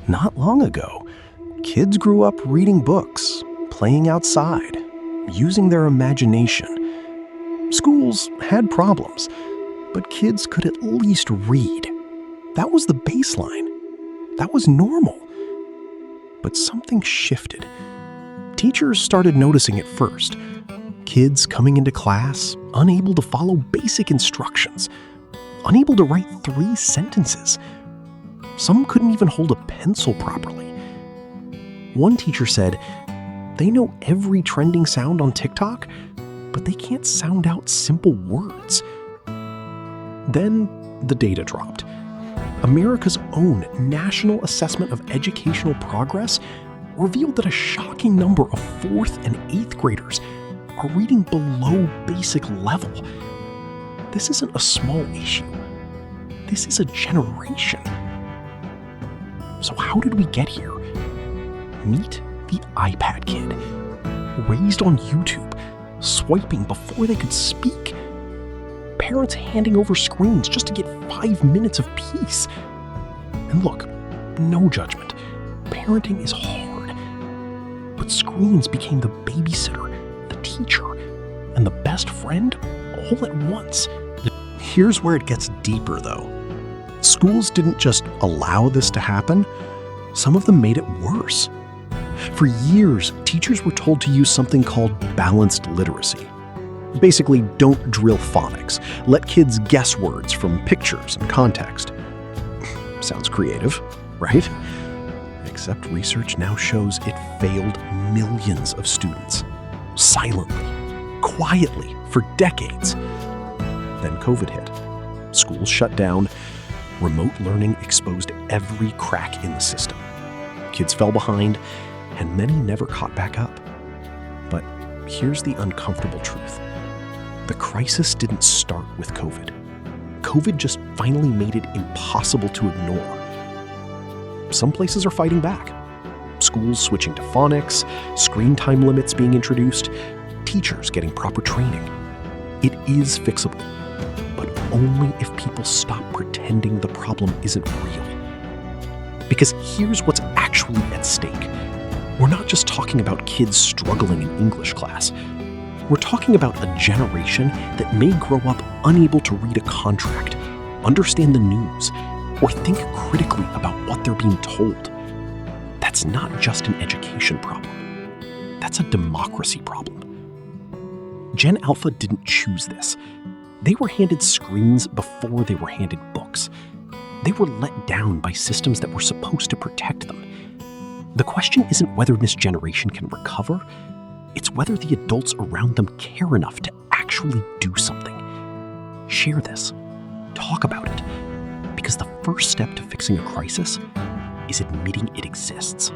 Not long ago, kids grew up reading books, playing outside, using their imagination. Schools had problems, but kids could at least read. That was the baseline. That was normal. But something shifted. Teachers started noticing it first. Kids coming into class, unable to follow basic instructions, unable to write 3 sentences. Some couldn't even hold a pencil properly. One teacher said, they know every trending sound on TikTok, but they can't sound out simple words. Then the data dropped. America's own National Assessment of Educational Progress revealed that a shocking number of 4th and 8th graders are reading below basic level. This isn't a small issue. This is a generation. So how did we get here? Meet the iPad kid, raised on YouTube, swiping before they could speak. Parents handing over screens just to get 5 minutes of peace. And look, no judgment. Parenting is hard. But screens became the babysitter, the teacher, and the best friend all at once. Here's where it gets deeper, though. Schools didn't just allow this to happen. Some of them made it worse. For years, teachers were told to use something called balanced literacy. Basically, don't drill phonics. Let kids guess words from pictures and context. Sounds creative, right? Except research now shows it failed millions of students. Silently, quietly, for decades. Then COVID hit. Schools shut down. Remote learning exposed every crack in the system. Kids fell behind, and many never caught back up. But here's the uncomfortable truth. The crisis didn't start with COVID. COVID just finally made it impossible to ignore. Some places are fighting back. Schools switching to phonics, screen time limits being introduced, teachers getting proper training. It is fixable, but only if people stop pretending the problem isn't real. Because here's what's actually at stake. We're not just talking about kids struggling in English class. We're talking about a generation that may grow up unable to read a contract, understand the news, or think critically about what they're being told. That's not just an education problem. That's a democracy problem. Gen Alpha didn't choose this. They were handed screens before they were handed books. They were let down by systems that were supposed to protect them. The question isn't whether this generation can recover. It's whether the adults around them care enough to actually do something. Share this. Talk about it. Because the first step to fixing a crisis is admitting it exists.